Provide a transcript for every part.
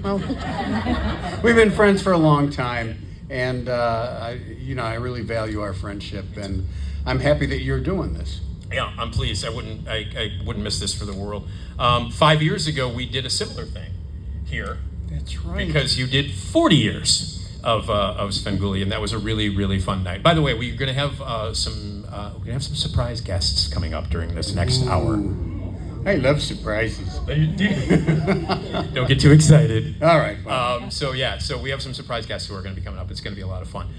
Well, we've been friends for a long time, and I really value our friendship, and I'm happy that you're doing this. Yeah, I'm pleased. I wouldn't miss this for the world. 5 years ago, we did a similar thing here. That's right. Because you did 40 years of Svengoolie, and that was a really, really fun night. By the way, we're going to have some surprise guests coming up during this next hour. I love surprises. Don't get too excited. All right. So we have some surprise guests who are going to be coming up. It's going to be a lot of fun.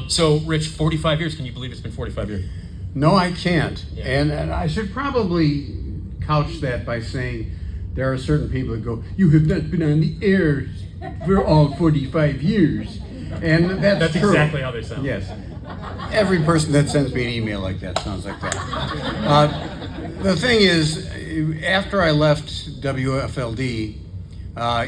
So, Rich, 45 years. Can you believe it's been 45 years? No, I can't. Yeah. And I should probably couch that by saying there are certain people that go, "You have not been on the air for all 45 years." And that's true. Exactly how they sound. Yes. Every person that sends me an email like that sounds like that. The thing is, after I left WFLD,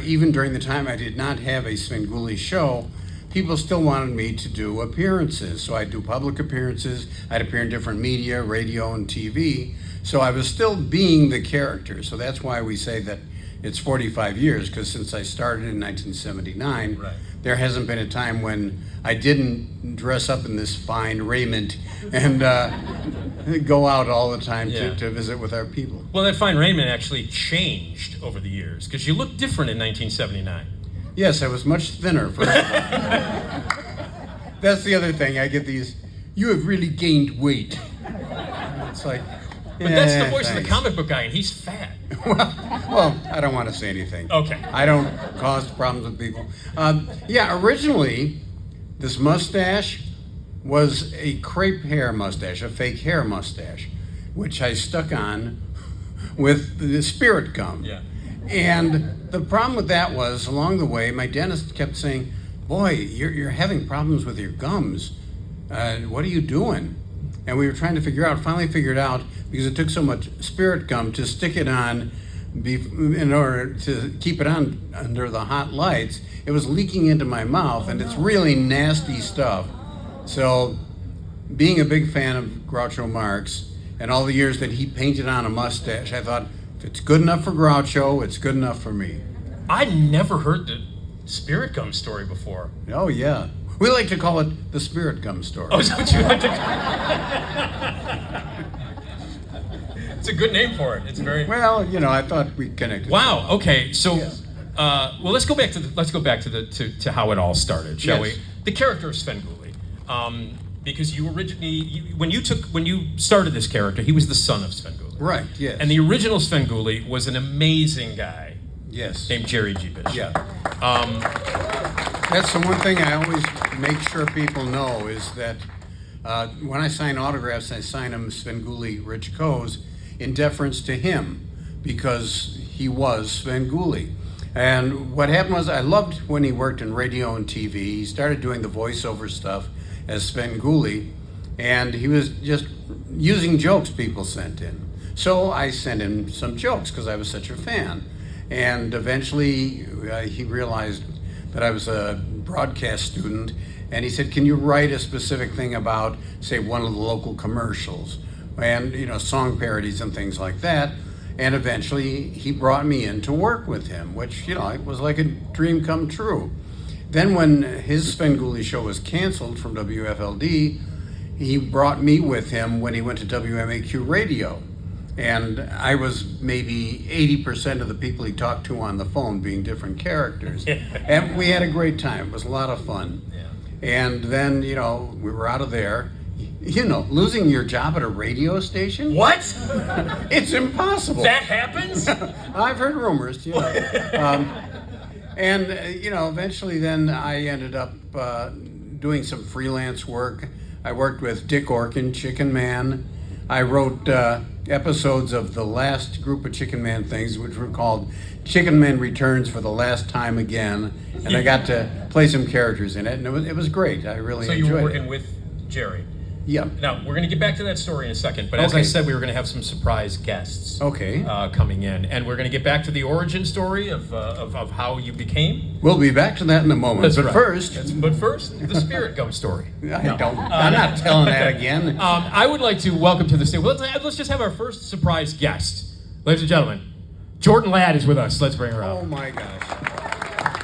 even during the time I did not have a Svengoolie show, people still wanted me to do appearances. So I'd do public appearances, I'd appear in different media, radio and TV. So I was still being the character. So that's why we say that it's 45 years, because since I started in 1979, right, there hasn't been a time when I didn't dress up in this fine raiment and go out all the time to visit with our people. Well, that fine raiment actually changed over the years, because you looked different in 1979. Yes, I was much thinner. That's the other thing. I get these, "You have really gained weight." It's like, but that's the voice of the comic book guy, and he's fat. well, I don't want to say anything. Okay. I don't cause problems with people. Originally, this mustache was a crepe hair mustache, a fake hair mustache, which I stuck on with the spirit gum. Yeah. And the problem with that was, along the way, my dentist kept saying, "Boy, you're having problems with your gums. What are you doing?" And we were trying to finally figured out, because it took so much spirit gum to stick it on in order to keep it on under the hot lights. It was leaking into my mouth, and it's really nasty stuff. So, being a big fan of Groucho Marx, and all the years that he painted on a mustache, I thought, if it's good enough for Groucho, it's good enough for me. I never heard the spirit gum story before. Oh, yeah. We like to call it the spirit gum story. Oh, is that what you like to It's a good name for it. It's very... Well, I thought we connected. Wow, okay. So, yes. Well, let's go back to how it all started, shall yes. we? The character of Svengoolie. Because you originally, when you started this character, he was the son of Svengoolie. Right, yes. And the original Svengoolie was an amazing guy. Yes. Named Jerry G. Bishop. Yeah. That's the one thing I always make sure people know is that when I sign autographs, I sign them Svengoolie Rich Coes in deference to him, because he was Svengoolie. And what happened was, I loved when he worked in radio and TV. He started doing the voiceover stuff as Svengoolie, and he was just using jokes people sent in. So I sent him some jokes because I was such a fan. And eventually he realized that I was a broadcast student, and he said, "Can you write a specific thing about, say, one of the local commercials?" And, song parodies and things like that. And eventually he brought me in to work with him, which, it was like a dream come true. Then when his Svengoolie show was canceled from WFLD, he brought me with him when he went to WMAQ radio. And I was maybe 80% of the people he talked to on the phone, being different characters. And we had a great time. It was a lot of fun. Yeah. And then, we were out of there. Losing your job at a radio station? What? It's impossible. That happens? I've heard rumors, And, eventually then I ended up doing some freelance work. I worked with Dick Orkin, Chicken Man. I wrote episodes of the last group of Chicken Man things, which were called Chicken Man Returns for the Last Time Again. And I got to play some characters in it, and it was great. I really enjoyed it. So you were working with Jerry? Yeah. Now, we're going to get back to that story in a second, but as I said, we were going to have some surprise guests coming in, and we're going to get back to the origin story of how you became. We'll be back to that in a moment. That's but right. first, the spirit gum story. I'm not telling that again. I would like to welcome to the stage. Let's just have our first surprise guest. Ladies and gentlemen, Jordan Ladd is with us. Let's bring her up. Oh my gosh.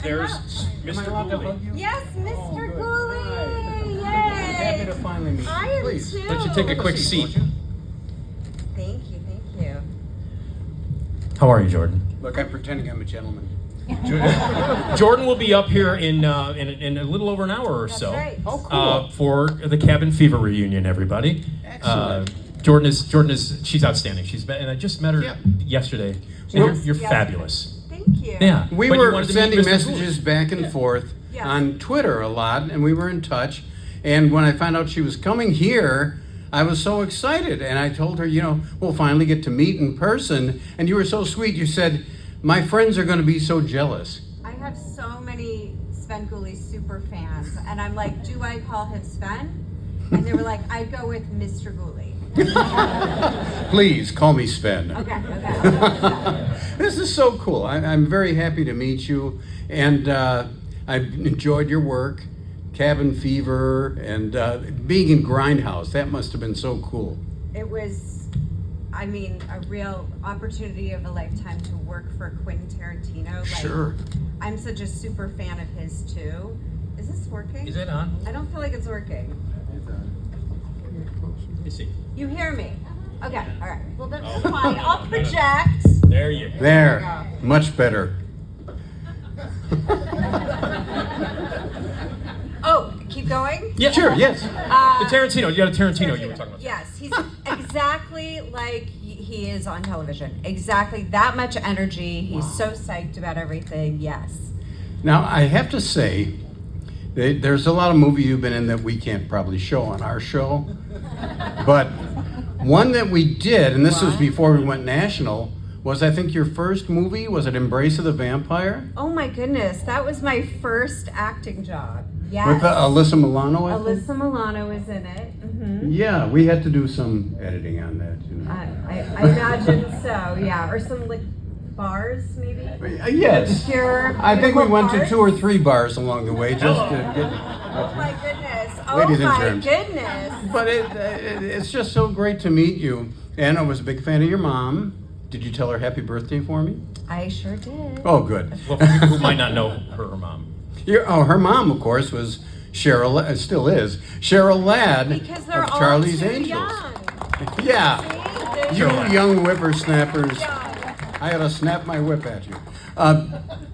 there's Am I Mr. allowed to hug Gooley. you? Yes, Mr. good. Gooley! Happy to Yay! finally meet you. I am Please. too. Let you take a quick seat. Thank you. How are you, Jordan? Look, I'm pretending I'm a gentleman. Jordan will be up here in a little over an hour or That's so. right. Oh, cool. For the Cabin Fever reunion, everybody. Excellent. Jordan is she's outstanding. And I just met her Yeah. yesterday. Yes, You're yes. fabulous. Thank you. Yeah. We But you were wanted to meet sending Mr. messages Gooley. back and forth Yes. on Twitter a lot, and we were in touch. And when I found out she was coming here, I was so excited. And I told her, we'll finally get to meet in person. And you were so sweet. You said, my friends are going to be so jealous. I have so many Svengoolie super fans, and I'm like, do I call him Sven? And they were like, I'd go with Mr. Gooley. Please call me Sven. Okay. This is so cool. I'm very happy to meet you, and I've enjoyed your work, Cabin Fever, and being in Grindhouse. That must have been so cool. It was, a real opportunity of a lifetime to work for Quentin Tarantino. Sure. I'm such a super fan of his too. Is this working? Is it on? I don't feel like it's working. Let me see. You hear me? Okay, all right. Well, that's fine. I'll project. There you go. There, much better. Oh, keep going? Yeah, Sure, yes. The Tarantino. You got a Tarantino you were talking about. Yes, he's exactly like he is on television. Exactly that much energy. He's so psyched about everything. Yes. Now, I have to say, there's a lot of movies you've been in that we can't probably show on our show. But one that we did, and this was What? before we went national, was I think your first movie. Was it Embrace of the Vampire? Oh my goodness, that was my first acting job. Yes. With Alyssa Milano, I think? Alyssa Milano is in it. Hmm. Yeah, we had to do some editing on that. I imagine so. Yeah, or some like bars maybe. Yes. Pure. I think we went to bars? 2 or 3 bars along the way just to get. Oh my goodness. Oh Ladies and my germs. goodness. But it's just so great to meet you. And I was a big fan of your mom. Did you tell her happy birthday for me? I sure did. Oh, good. Well, for people who might not know her mom. Her mom, of course, was Cheryl, still is, Cheryl Ladd Because they're of all Charlie's too Angels. young. Yeah, See? you They're Cheryl. young whippersnappers. young. I had to snap my whip at you.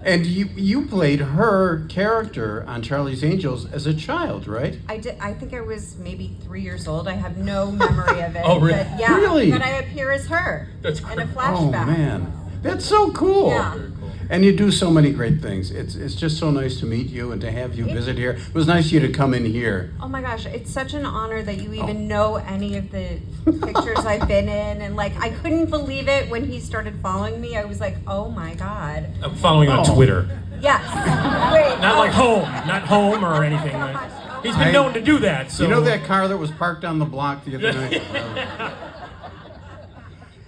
And you played her character on Charlie's Angels as a child, right? I did. I think I was maybe 3 years old. I have no memory of it. Oh, really? But yeah, Really? But I appear as her That's in a great. flashback. Oh, man. That's so cool. Yeah. And you do so many great things. It's just so nice to meet you and to have you visit here. It was nice of you to come in here. Oh my gosh, it's such an honor that you even know any of the pictures I've been in. And like, I couldn't believe it when he started following me. I was like, oh my God. I'm following you on Oh. Twitter. Yes. Wait. Not like not home or anything. Oh my gosh. Oh He's my been known to do that. So You know that car that was parked on the block the other night?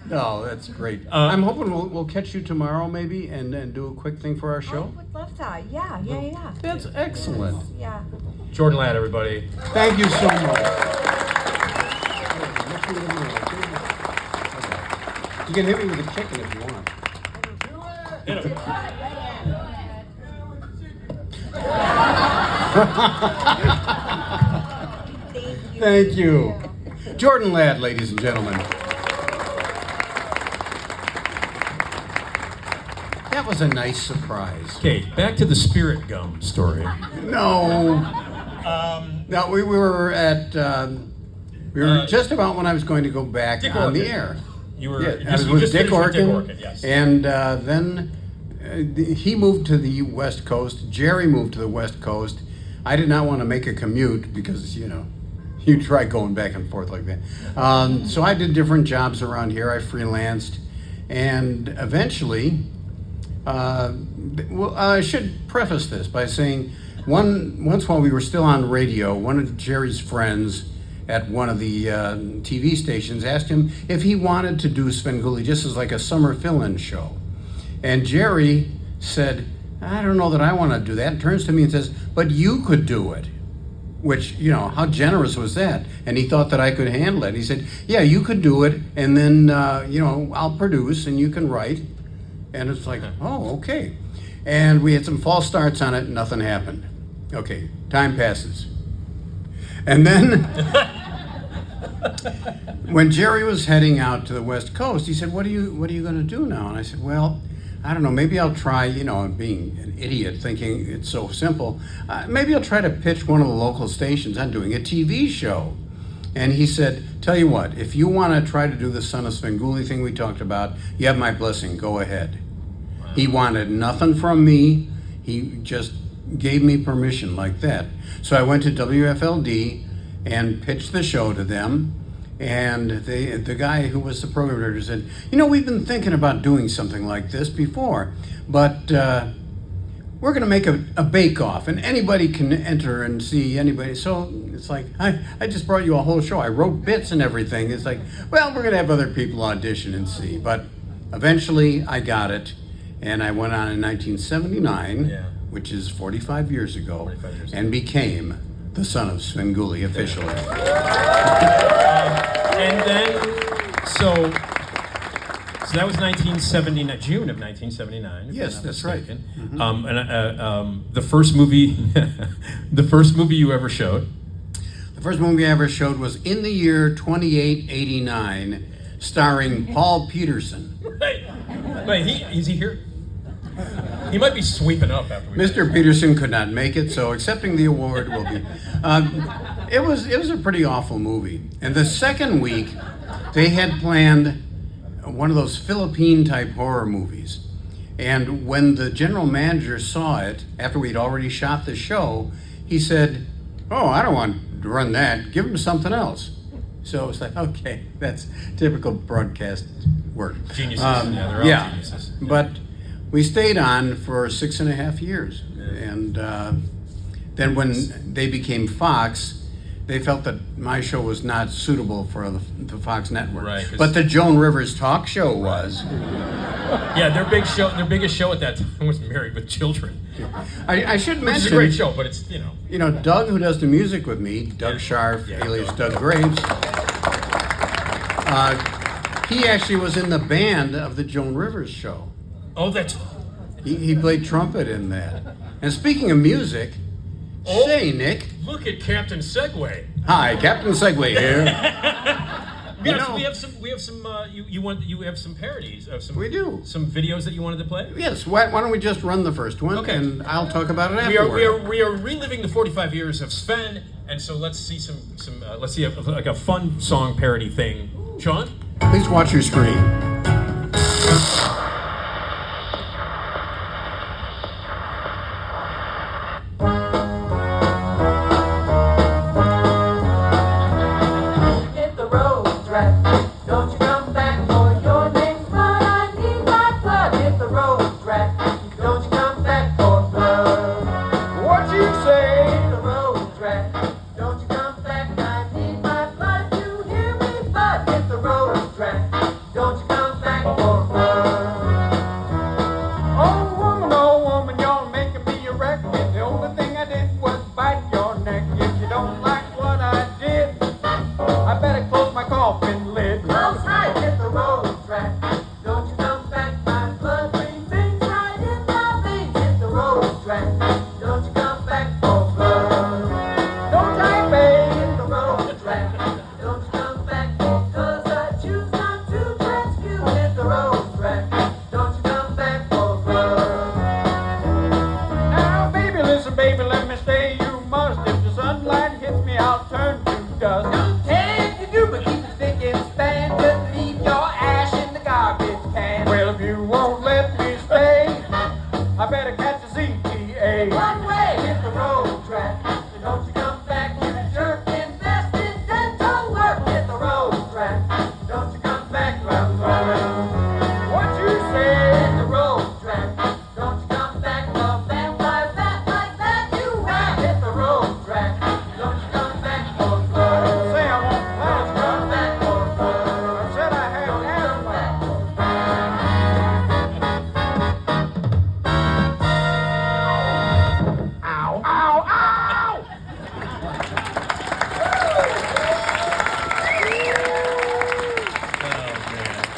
No, that's great. I'm hoping we'll catch you tomorrow maybe and do a quick thing for our I show. would love that. Yeah. That's excellent. Yeah. Jordan Ladd, everybody. Thank you so much. You can hit me with a chicken if you want. Thank you. Thank you. Jordan Ladd, ladies and gentlemen. That was a nice surprise. Okay, back to the spirit gum story. No. No, we were at, just about when I was going to go back Dick on the Orkin. air. You were Yeah, I just, was you with just Dick finished with Dick Orkin, Orkin, yes. and then he moved to the West Coast. Jerry moved to the West Coast. I did not want to make a commute because, you try going back and forth like that. So I did different jobs around here. I freelanced, and eventually, I should preface this by saying, once while we were still on radio, one of Jerry's friends at one of the TV stations asked him if he wanted to do Svengoolie just as like a summer fill-in show. And Jerry said, I don't know that I want to do that. And turns to me and says, but you could do it. Which, how generous was that? And he thought that I could handle it. He said, yeah, you could do it, and then, I'll produce and you can write. And it's like, oh, okay. And we had some false starts on it, nothing happened. Okay, time passes. And then when Jerry was heading out to the West Coast, he said, what are you going to do now? And I said, well, I don't know, maybe I'll try, being an idiot thinking it's so simple, maybe I'll try to pitch one of the local stations on doing a TV show. And he said, tell you what, if you want to try to do the Son of Svengoolie thing we talked about, you have my blessing, go ahead. Wow. He wanted nothing from me. He just gave me permission like that. So I went to WFLD and pitched the show to them. And the guy who was the program director said, we've been thinking about doing something like this before, but we're going to make a bake-off, and anybody can enter and see anybody. So it's like, I just brought you a whole show. I wrote bits and everything. It's like, well, we're going to have other people audition and see. But eventually I got it, and I went on in 1979, which is 45 years ago, and became the Son of Svengoolie officially. And then, so that was 1979, June of 1979. Yes, that's right. Mm-hmm. And the first movie, the first movie you ever showed. The first movie I ever showed was in the year 2889, starring Paul Peterson. Wait, is he here? He might be sweeping up after we. Mr. Peterson could not make it, so accepting the award will be. It was a pretty awful movie. And the second week, they had planned one of those Philippine-type horror movies. And when the general manager saw it, after we'd already shot the show, he said, "Oh, I don't want to run that. Give him something else." So it's like, okay, that's typical broadcast work. Geniuses. They're all geniuses. Yeah. But we stayed on for 6.5 years. And then when they became Fox, they felt that my show was not suitable for the Fox network. Right, but the Joan Rivers talk show was. Yeah, their biggest show at that time was Married with Children. I should mention, it's a great show, but it's, Doug, who does the music with me, Doug Scharf, alias Doug Graves, he actually was in the band of the Joan Rivers show. Oh, that's... He played trumpet in that. And speaking of music, say, Nick. Look at Captain Segway. Hi, Captain Segway here. We have some. You have some parodies of some. We do. Some videos that you wanted to play. Yes. Why don't we just run the first one, okay, and I'll talk about it afterward. We are reliving the 45 years of Sven, and so let's see some. Let's see like a fun song parody thing. Sean, please watch your screen.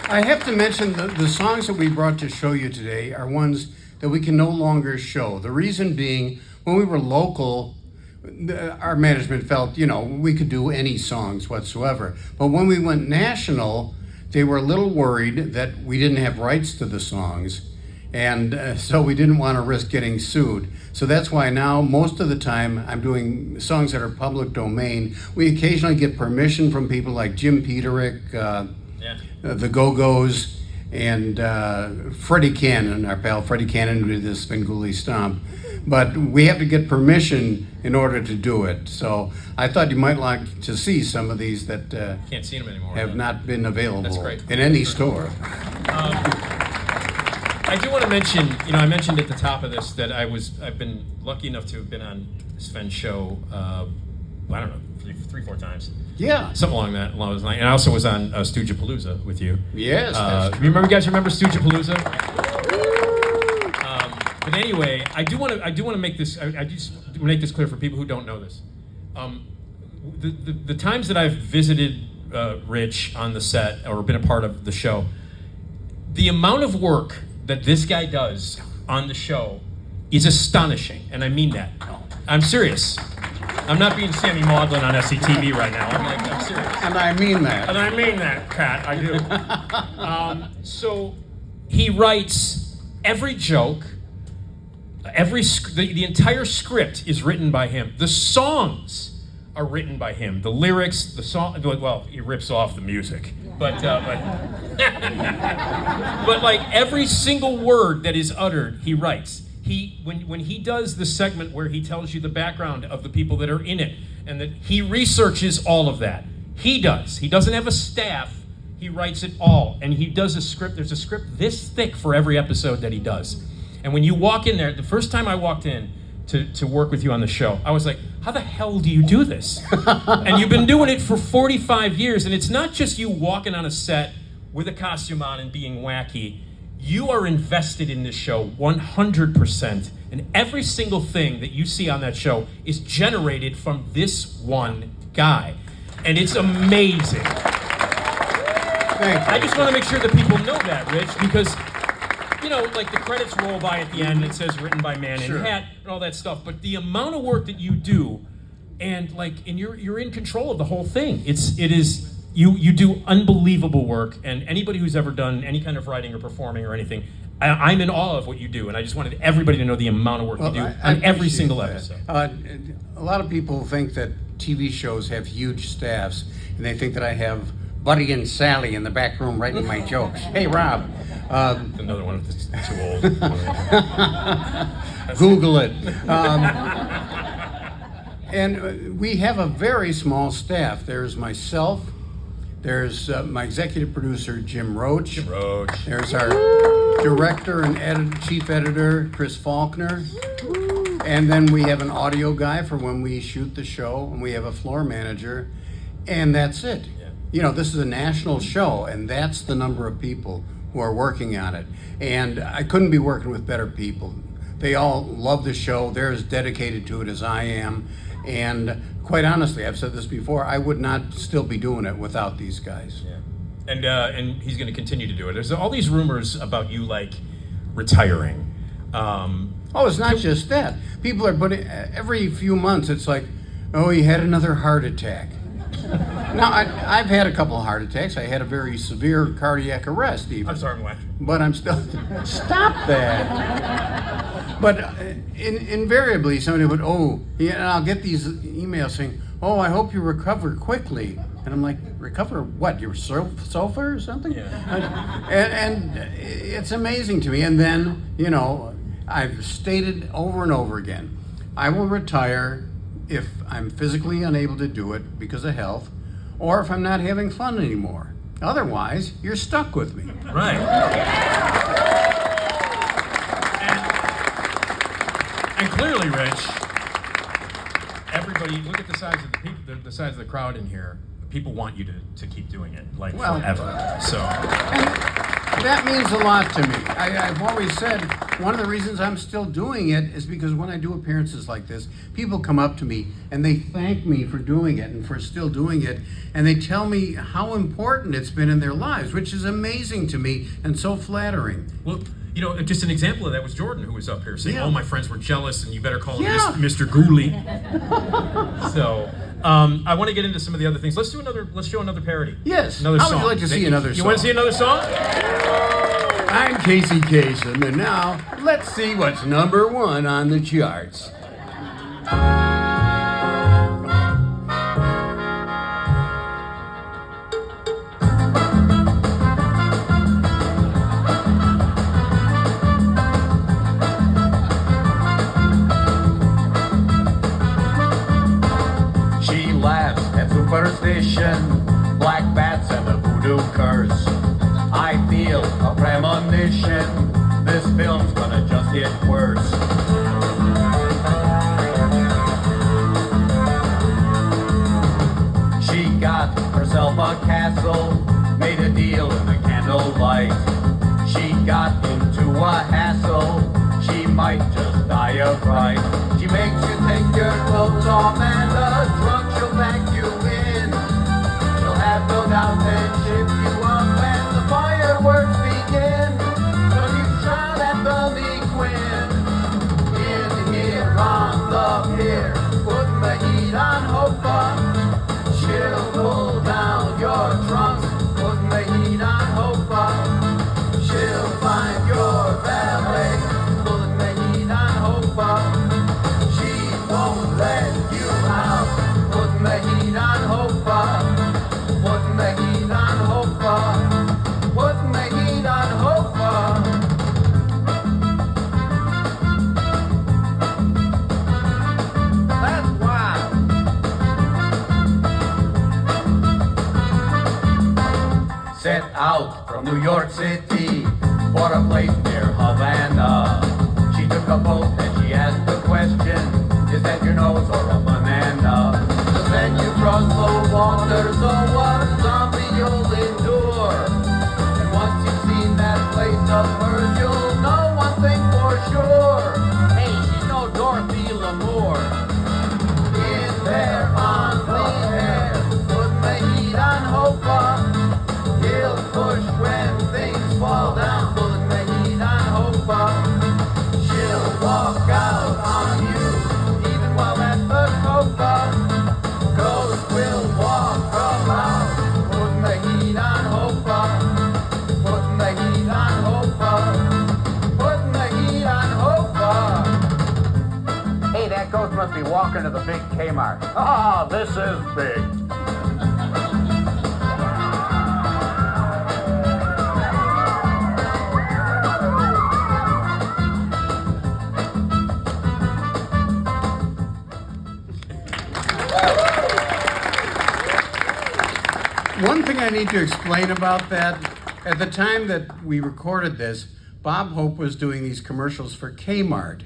I have to mention the songs that we brought to show you today are ones that we can no longer show. The reason being, when we were local, our management felt, we could do any songs whatsoever. But when we went national, they were a little worried that we didn't have rights to the songs. And so we didn't want to risk getting sued. So that's why now, most of the time, I'm doing songs that are public domain. We occasionally get permission from people like Jim Peterick, the Go-Go's, and Freddie Cannon, our pal Freddie Cannon, who did the Svengoolie Stomp. But we have to get permission in order to do it. So I thought you might like to see some of these that Can't see them anymore. have not been available That's great. in any store. I do want to mention, I mentioned at the top of this that I've been lucky enough to have been on Sven's show, I don't know, three, 4 times. Yeah. Something along those lines. And I also was on Stoogapalooza with you. Yes. That's You remember Stoogapalooza? But anyway, I do want to make this. I just make this clear for people who don't know this. The times that I've visited Rich on the set or been a part of the show, the amount of work that this guy does on the show is astonishing, and I mean that. I'm serious. I'm not being Sammy Maudlin on SCTV right now. I'm serious. And I mean that. And I mean that, Pat. I do. So he writes every joke. The entire script is written by him. The songs are written by him. The lyrics, the song. Well, he rips off the music, but like every single word that is uttered, he writes. When he does the segment where he tells you the background of the people that are in it, and that he researches all of that. He does. He doesn't have a staff. He writes it all, and he does a script. There's a script this thick for every episode that he does. And when you walk in there, the first time I walked in to work with you on the show, I was like, how the hell do you do this? And you've been doing it for 45 years, and it's not just you walking on a set with a costume on and being wacky. You are invested in this show 100%, and every single thing that you see on that show is generated from this one guy. And it's amazing. Thank you. I just want to make sure that people know that, Rich, because like the credits roll by at the end, it says written by Man in Hat and all that stuff. But the amount of work that you do, and you're in control of the whole thing. You do unbelievable work, and anybody who's ever done any kind of writing or performing or anything, I'm in awe of what you do, and I just wanted everybody to know the amount of work you do on every single episode. A lot of people think that TV shows have huge staffs, and they think that I have Buddy and Sally in the back room writing my jokes. Hey, Rob. Another one that's too old. Google it. And we have a very small staff. There's myself. There's my executive producer, Jim Roach. There's our director and chief editor, Chris Faulkner. And then we have an audio guy for when we shoot the show, and we have a floor manager, and that's it. This is a national show, and that's the number of people who are working on it. And I couldn't be working with better people. They all love the show. They're as dedicated to it as I am. And quite honestly, I've said this before, I would not still be doing it without these guys. Yeah. And he's going to continue to do it. There's all these rumors about you, retiring. It's not just that. People are putting, every few months, it's like, oh, he had another heart attack. Now, I've had a couple of heart attacks. I had a very severe cardiac arrest, even. I'm sorry, I'm laughing. But I'm still... Stop that! But invariably, somebody would, and I'll get these emails saying, I hope you recover quickly. And I'm like, recover what? Your sofa or something? Yeah. And it's amazing to me. And then, I've stated over and over again, I will retire if I'm physically unable to do it because of health, or if I'm not having fun anymore. Otherwise, you're stuck with me. Right. And clearly, Rich, everybody, look at the size of the people, the size of the crowd in here. People want you to keep doing it, forever. So. And that means a lot to me. I've always said one of the reasons I'm still doing it is because when I do appearances like this, people come up to me and they thank me for doing it and for still doing it, and they tell me how important it's been in their lives, which is amazing to me and so flattering. Well, You know, just an example of that was Jordan, who was up here saying, Yeah. "Oh, my friends were jealous, and you better call Yeah. him Mr. Goolie." So, I want to get into some of the other things. Let's show another parody. Yes. Another How song. would you like to see another You want to song? see another song? I'm Casey Kasem, and now let's see what's number 1 on the charts. She laughs at superstition, black bats and the voodoo curse. I feel a premonition, this film's gonna just get worse. She got herself a castle, made a deal in the candlelight. She got into a hassle, she might just die of fright. She makes you take your clothes off and the trunk she'll pack you in. She'll have no doubt and ship you up when the fireworks begin. So you shout at the Lee Quinn. In here on the pier, putting the heat on Hopa. She'll pull down your trunk, putting the heat on Hopa. She'll find your valet, pulling the heat on Hopa. She won't let you out, putting the heat on Hopa. Putting the heat on Hopa. Putting the heat on Hopa. That's wild. Set out from New York City for a place near Havana. She took a boat and she asked the question, is that your nose or a banana? So then you cross the water, so what zombie you'll endure. And once you've seen that place of hers, you'll know one thing for sure. Hey, she's no Dorothy Lamour. In there on clean air, putting the heat on Hopa. He'll push when things fall down, pulling the heat on Hopa. She'll walk out on you, even while at the Copa. Ghost will walk about, putting the heat on Hopa. Putting the heat on Hopa. Putting the heat on Hopa. Hey, that ghost must be walking to the big Kmart. Ah, this is big. One thing I need to explain about that, at the time that we recorded this, Bob Hope was doing these commercials for Kmart,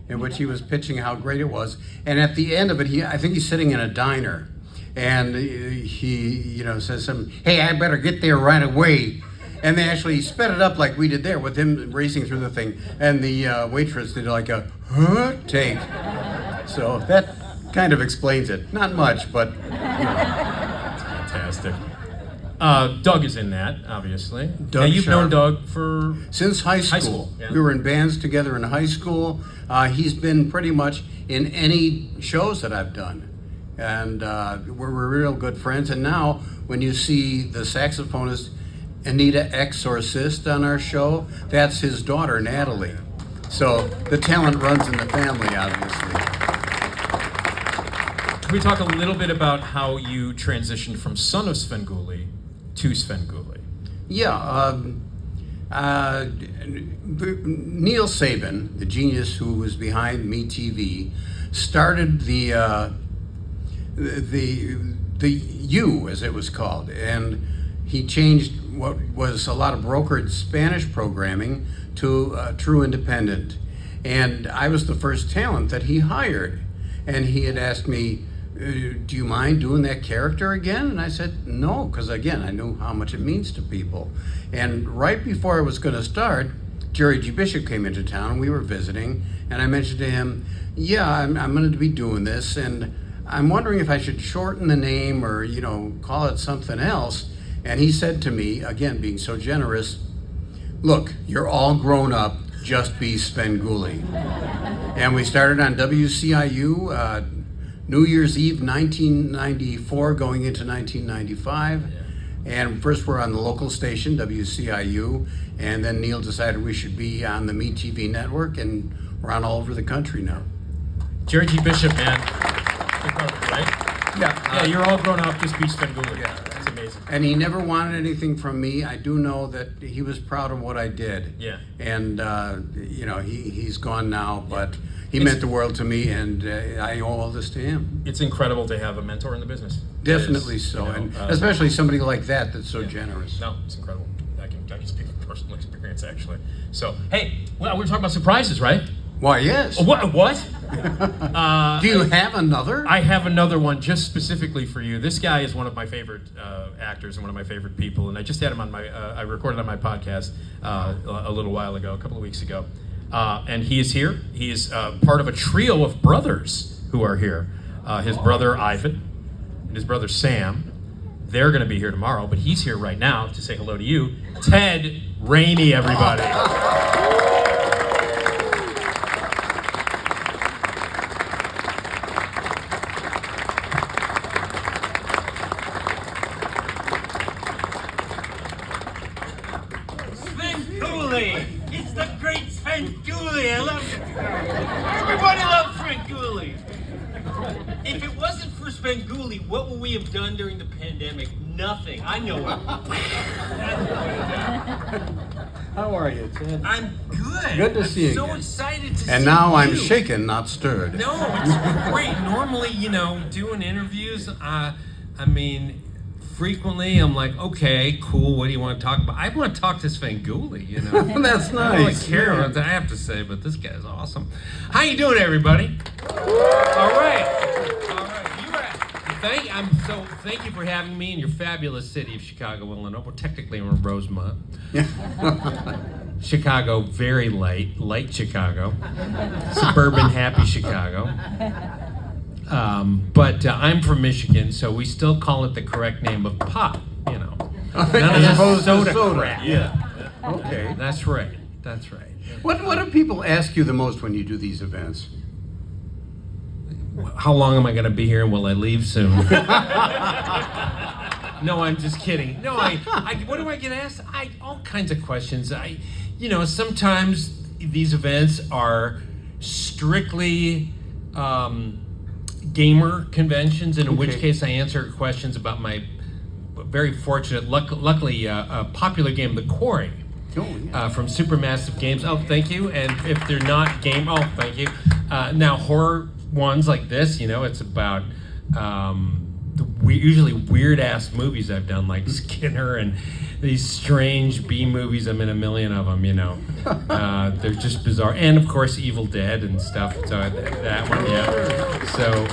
in which he was pitching how great it was. And at the end of it, I think he's sitting in a diner, and he says something, hey, I better get there right away. And they actually sped it up like we did there with him racing through the thing. And the waitress did like a take. So that kind of explains it. Not much, but Fantastic. Doug is in that, obviously. Doug now, you've Sharp. known Doug for... since high school. school, yeah. We were in bands together in high school. He's been pretty much in any shows that I've done. And we're real good friends. And now, when you see the saxophonist Anita Exorcist on our show, that's his daughter, Natalie. So the talent runs in the family, obviously. Can we talk a little bit about how you transitioned from son of Svengoolie to Svengoolie? Yeah, Neil Sabin, the genius who was behind MeTV, started the U, as it was called, and he changed what was a lot of brokered Spanish programming to true independent. And I was the first talent that he hired, and he had asked me, do you mind doing that character again? And I said, no, because again, I knew how much it means to people. And right before I was going to start, Jerry G. Bishop came into town and we were visiting, and I mentioned to him, yeah, I'm going to be doing this, and I'm wondering if I should shorten the name or, call it something else. And he said to me, again, being so generous, Look, you're all grown up, just be Svengoolie. And we started on WCIU New Year's Eve 1994 going into 1995. And first we're on the local station, WCIU, and then Neil decided we should be on the MeTV network, and we're on all over the country now. Jerry G. Bishop, man. Incredible, right? Yeah, you're all grown up, just be Svengoolie. Yeah, that's amazing. And he never wanted anything from me. I do know that he was proud of what I did. Yeah. And, he's gone now, but he meant the world to me, and I owe all this to him. It's incredible to have a mentor in the business. Definitely so, and especially somebody like that that's so generous. No, it's incredible. I can speak from personal experience, actually. So, hey, well, we're talking about surprises, right? Why, yes. What? Do you have another? I have another one just specifically for you. This guy is one of my favorite actors and one of my favorite people, and I just had him on my. I recorded on my podcast a little while ago, a couple of weeks ago, and he is here. He is part of a trio of brothers who are here. His brother Ivan and his brother Sam. They're going to be here tomorrow, but he's here right now to say hello to you, Ted Rainey, everybody. Svengoolie! It's the great Svengoolie! I love it! Everybody loves Svengoolie! If it wasn't for Svengoolie, what would we have done during the pandemic? Nothing. I know it. How are you, Ted? I'm good. Good to see you I'm so again. excited to see you. And now I'm shaken, not stirred. No, it's great. Normally, doing interviews, frequently I'm like, okay, cool, what do you want to talk about? I want to talk to Svengoolie, That's I don't really nice. care what I have to say, but this guy's awesome. How you doing, everybody? All right. Thank you for having me in your fabulous city of Chicago, Illinois. Well, technically we're in Rosemont. Chicago, very light Chicago. Suburban, happy Chicago. But I'm from Michigan, so we still call it the correct name of pop, None of As this opposed to soda crap. Yeah. Okay. That's right. What do people ask you the most when you do these events? How long am I going to be here, and will I leave soon? No, I'm just kidding. No, what do I get asked? All kinds of questions. Sometimes these events are strictly gamer conventions, and in which case I answer questions about my very fortunate, luckily popular game, The Quarry. From Supermassive Games. Oh, thank you. And if they're not thank you. Now, horror ones like this, it's about usually weird-ass movies I've done, like Skinner and these strange B movies. I'm in a million of them, They're just bizarre. And, of course, Evil Dead and stuff. So that one, yeah. So,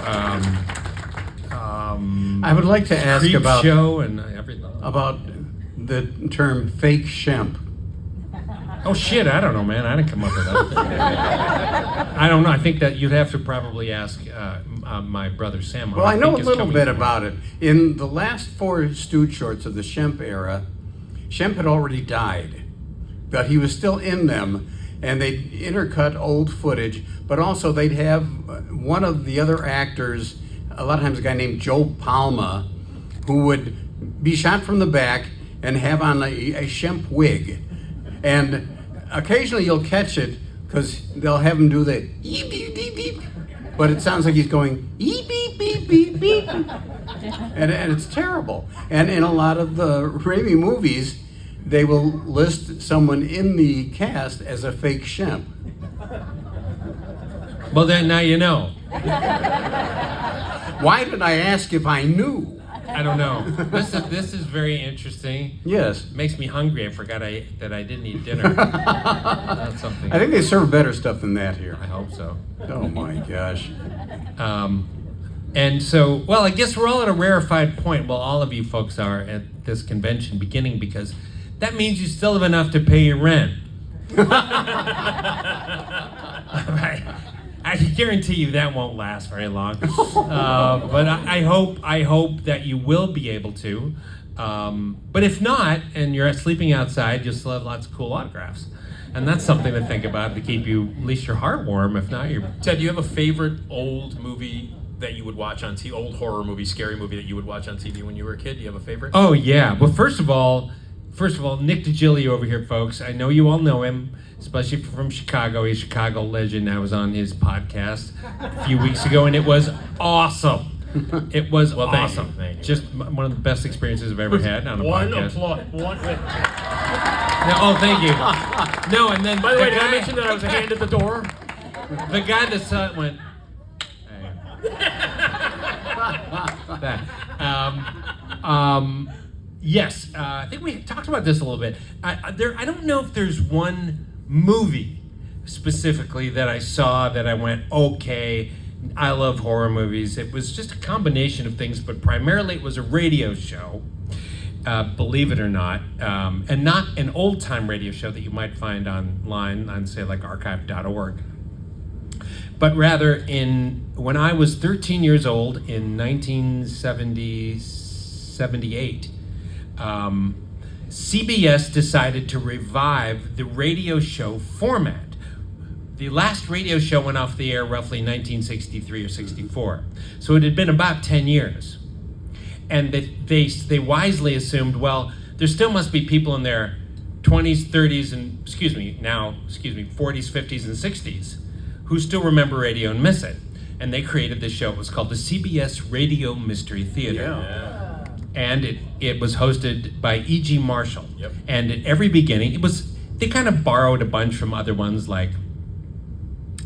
I would like to ask Creep about Show and everything. about the term fake shemp. Oh shit, I don't know, man. I didn't come up with that. I don't know. I think that you'd have to probably ask my brother Sam. Well, I know a little bit about it. In the last 4 Stooge shorts of the Shemp era, Shemp had already died, but he was still in them, and they'd intercut old footage, but also they'd have one of the other actors, a lot of times a guy named Joe Palma, who would be shot from the back and have on a Shemp wig. And occasionally you'll catch it because they'll have him do the eep, beep, beep, beep. But it sounds like he's going eep, beep, beep, beep, beep. And it's terrible. And in a lot of the Raimi movies, they will list someone in the cast as a fake Shemp. Well, then now you know. Why did I ask if I knew? I don't know. This is very interesting. Yes. Makes me hungry. I forgot that I didn't eat dinner. That's something. I think they serve better stuff than that here. I hope so. Oh my gosh. And so, well, I guess we're all at a rarefied point. Well, all of you folks are at this convention beginning, because that means you still have enough to pay your rent. Right. I can guarantee you that won't last very long. But I hope that you will be able to But if not, and you're sleeping outside, you'll still have lots of cool autographs. And that's something to think about to keep you, at least your heart warm. If not, you're... Ted, do you have a favorite old movie that you would watch on TV, old horror movie, scary movie that you would watch on TV when you were a kid? Do you have a favorite? Oh, yeah. Well, first of all, Nick Digillio over here, folks. I know you all know him, especially from Chicago. He's a Chicago legend. I was on his podcast a few weeks ago, and it was awesome. It was awesome. Thank you. Just one of the best experiences I've ever had on a podcast. No, oh, thank you. No, and then By the way, did I mention that I was a hand at the door? the guy that saw it went. That. Yes, I think we talked about this a little bit. I don't know if there's one movie specifically that I saw that I went, okay, I love horror movies. It was just a combination of things, but primarily it was a radio show, believe it or not, and not an old-time radio show that you might find online on, say, like archive.org. But rather, when I was 13 years old in 1978, CBS decided to revive the radio show format. The last radio show went off the air roughly 1963 or 64. So it had been about 10 years. And they wisely assumed, well, there still must be people in their 20s, 30s, and 40s, 50s, and 60s who still remember radio and miss it. And they created this show. It was called the CBS Radio Mystery Theater. Yeah. And it was hosted by E.G. Marshall. Yep. And at every beginning, they kind of borrowed a bunch from other ones like,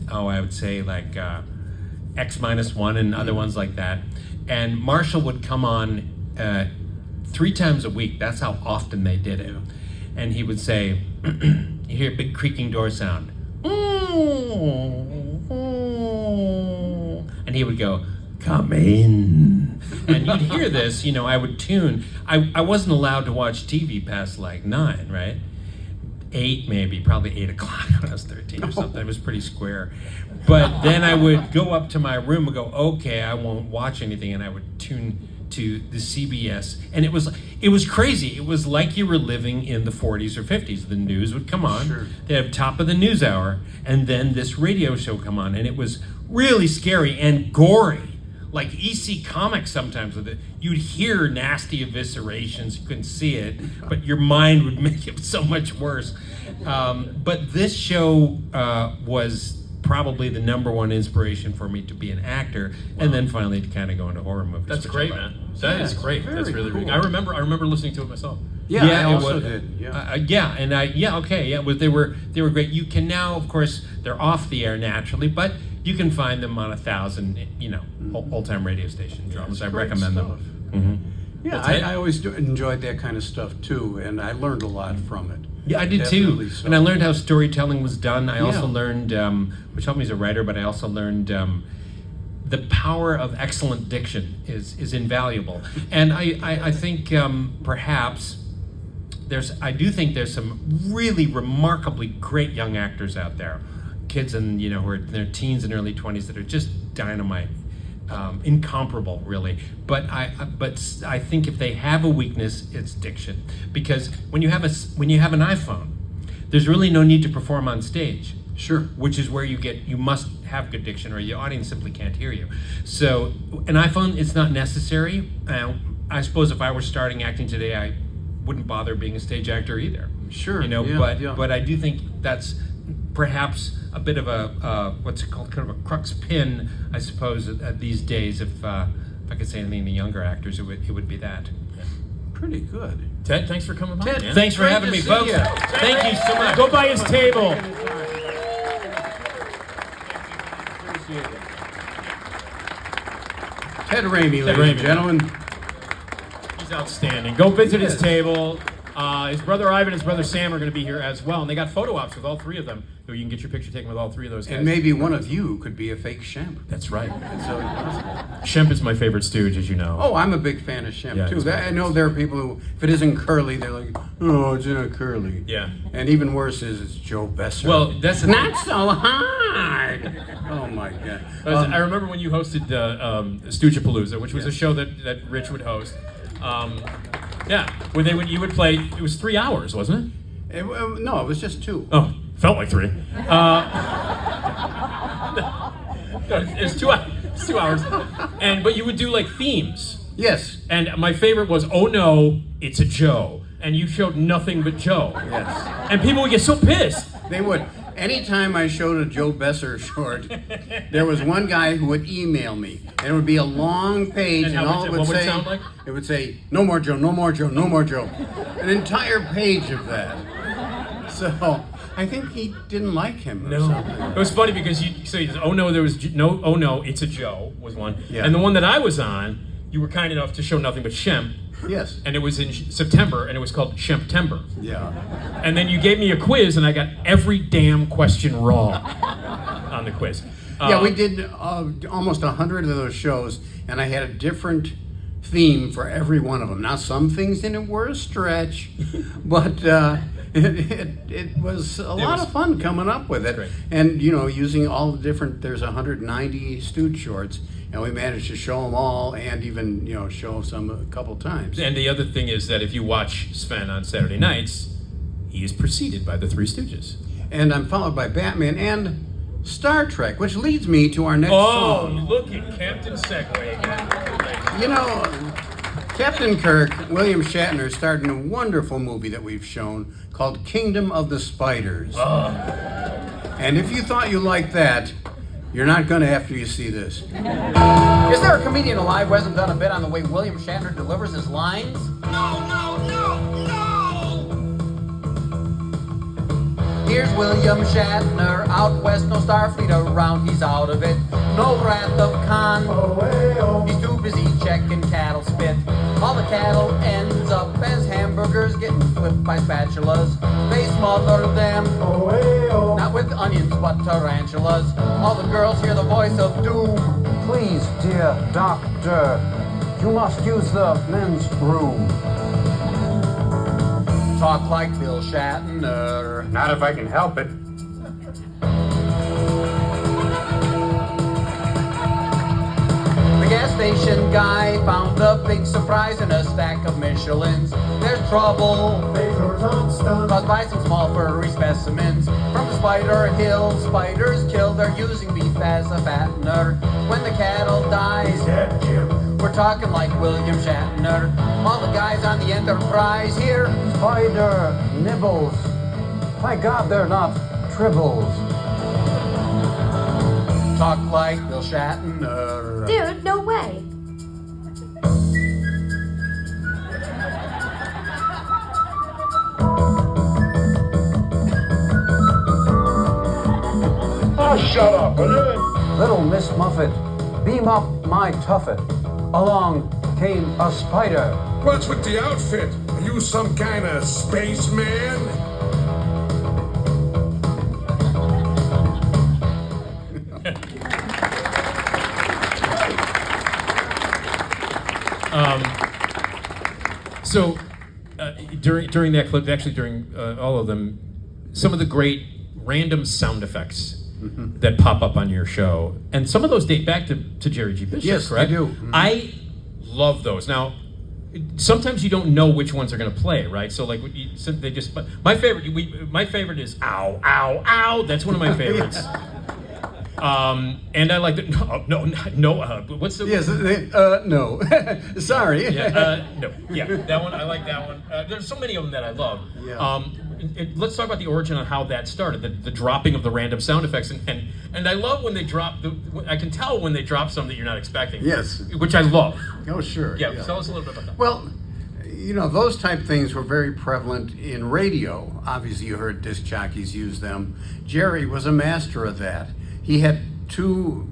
I would say like X-1 and other ones like that. And Marshall would come on 3 times a week. That's how often they did it. And he would say, you hear a big creaking door sound. And he would go, come in. And you'd hear this, I would tune. I wasn't allowed to watch TV past like 9, right? 8 maybe, probably 8 o'clock when I was 13 or something. It was pretty square. But then I would go up to my room and go, okay, I won't watch anything, and I would tune to the CBS. And it was crazy. It was like you were living in the 40s or 50s. The news would come on. Sure. They'd have top of the news hour, and then this radio show come on, and it was really scary and gory. Like EC Comics sometimes with it, you'd hear nasty eviscerations, you couldn't see it, but your mind would make it so much worse. But this show was probably the number one inspiration for me to be an actor, and then finally to kind of go into horror movies. That's great, man. That is great. That's really cool. Cool. I remember listening to it myself. Yeah, I also did. Yeah. They were great. You can now, of course, they're off the air naturally, but you can find them on 1,000, old-time radio station dramas. I recommend them. Mm-hmm. Yeah, I always enjoyed that kind of stuff too, and I learned a lot from it. Yeah, I did Definitely too. so. And I learned how storytelling was done. I also Yeah. learned, which helped me as a writer, but I also learned the power of excellent diction is invaluable. And I think perhaps I do think there's some really remarkably great young actors out there, kids who are in their teens and early 20s that are just dynamite, incomparable, really. But I think if they have a weakness, it's diction, because when you have an iPhone, there's really no need to perform on stage. Sure. Which is where you must have good diction, or your audience simply can't hear you. So an iPhone, it's not necessary. I suppose if I were starting acting today, I wouldn't bother being a stage actor either. Sure. But I do think that's perhaps a bit of a what's it called, kind of a crux pin, I suppose, these days. If I could say anything to younger actors, it would be that. Pretty good. Ted, thanks for coming by. Ted, man. Thanks for Great having to me, see folks. ya. Thank you so much. Go by his table. Ted Ramey, ladies Ramey. and gentlemen. He's outstanding. Go visit his table. His brother Ivan and his brother Sam are going to be here as well, and they got photo ops with all 3 of them. So you can get your picture taken with all 3 of those guys. And maybe one of you could be a fake Shemp. That's right. So, Shemp is my favorite stooge, as you know. oh, I'm a big fan of Shemp Yeah, too. he's my I know there are people who, if it isn't curly, they're like, oh, it's not curly. Yeah. And even worse is it's Joe Besser. Well, that's the not so hard. Oh my God. I remember when you hosted Stoogepalooza, which was a show that Rich would host. Yeah, where you would play. It was 3 hours, wasn't it? No, it was just 2. Oh, felt like 3. It's 2 hours. It's 2 hours. But you would do like themes. Yes. And my favorite was, "Oh no, it's a Joe," and you showed nothing but Joe. Yes. And people would get so pissed. They would. Anytime I showed a Joe Besser short, there was one guy who would email me, and it would be a long page, And and how all would it it- would what would it say, sound like? it would say, "No more Joe, no more Joe, no more Joe," an entire page of that. So I think he didn't like him or something. It was funny because you say, "Oh no, there was no. Oh no, it's a Joe" was one, Yeah. and the one that I was on, you were kind enough to show nothing but Shem, Yes. and it was in September, and it was called Shemptember. Yeah. And then you gave me a quiz, and I got every damn question wrong on the quiz. Yeah, we did almost 100 of those shows, and I had a different theme for every one of them. Now, some things in it were a stretch, but it was a lot of fun coming up with it. Great. And, you know, using all the different, there's 190 Stooge shorts, and we managed to show them all and even, you know, show some a couple times. And the other thing is that if you watch Sven on Saturday nights, he is preceded by the Three Stooges. And I'm followed by Batman and Star Trek, which leads me to our next Oh, song. look at Captain Segway again. You know, Captain Kirk, William Shatner, starred in a wonderful movie that we've shown called Kingdom of the Spiders. And if you thought you liked that, you're not going to after you see this. Is there a comedian alive who hasn't done a bit on the way William Shatner delivers his lines? Here's William Shatner, out west, no Starfleet around, he's out of it. No Wrath of Khan, he's too busy checking cattle spit. All the cattle ends up as hamburgers getting flipped by spatulas. They smother them, not with onions but tarantulas. All the girls hear the voice of doom. Please, dear doctor, you must use the men's room. Talk like Bill Shatner. Not if I can help it. The gas station guy found a big surprise in a stack of Michelins. There's trouble caused by some small furry specimens from Spider Hill. Spiders killed, they're using beef as a fattener. When the cattle dies, we're talking like William Shatner. All the guys on the Enterprise here. Spider nibbles. My God, they're not tribbles. Talk like Bill Shatner. Dude, no way. Oh, shut up, will you? Little Miss Muffet, beam up my tuffet. Along came a spider. What's with the outfit? Are you some kind of spaceman? So during that clip, actually during all of them, some of the great random sound effects that pop up on your show, and some of those date back to Jerry G. Bishop, Yes, correct? they do. Mhm. I love those. Now, sometimes you don't know which ones are going to play, right? So like so they just. But my favorite is "ow, ow, ow." That's one of my favorites. And I like the no. What's the Yes, no. Sorry. no, yeah, that one I like that one. There's so many of them that I love. Yeah. Let's talk about the origin of how that started, the dropping of the random sound effects, and I love when they drop. I can tell when they drop some that you're not expecting. Yes. which I love. Oh, sure. Yeah, tell us a little bit about that. Well, you know, those type things were very prevalent in radio. Obviously, you heard disc jockeys use them. Jerry was a master of that. He had two,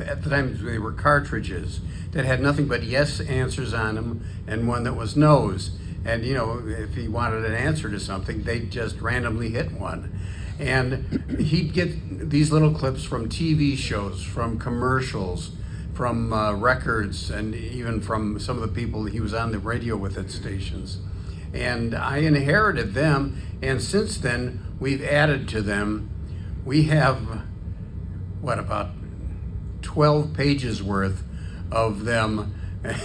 at the time they were cartridges, that had nothing but yes answers on them and one that was no's. And, you know, if he wanted an answer to something, they'd just randomly hit one. And he'd get these little clips from TV shows, from commercials, from records, and even from some of the people he was on the radio with at stations. And I inherited them, and since then, we've added to them. We have, about 12 pages worth of them,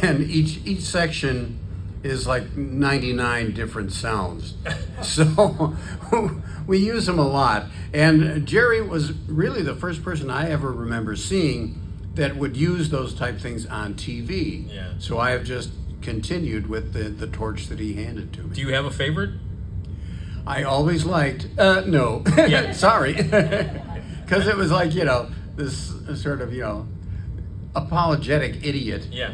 and each section is like 99 different sounds. So we use them a lot. And Jerry was really the first person I ever remember seeing that would use those type things on TV. Yeah. So I have just continued with the torch that he handed to me. Do you have a favorite? I always liked, no, Yeah. sorry. Because it was like, this sort of, apologetic idiot. Yeah.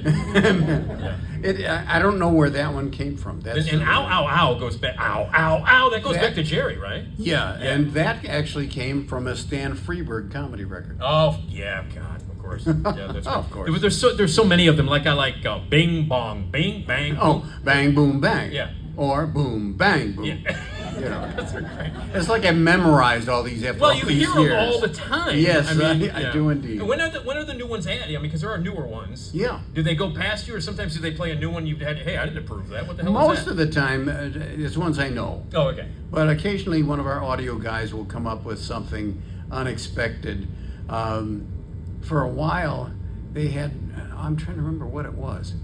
I don't know where that one came from. That's And ow, ow, ow goes back. Ow, ow, ow. That goes back to Jerry, right? Yeah, and that actually came from a Stan Freberg comedy record. Oh, yeah, God, of course. Yeah, that's Oh, right. of course. There's so many of them. Like I like Bing Bong, Bing Bang. Oh, bang, boom, bang. Yeah. Or boom, bang, boom. Yeah. That's great. It's like I memorized all these after Well, all you these hear years. them all the time. Yes, I yeah. do indeed. And when are the new ones added? Because there are newer ones. Yeah. Do they go past you, or sometimes do they play a new one? You've had, hey, I didn't approve that. What the hell Most is that? of the time, it's ones I know. Oh, okay. But occasionally, one of our audio guys will come up with something unexpected. For a while, they had, I'm trying to remember what it was.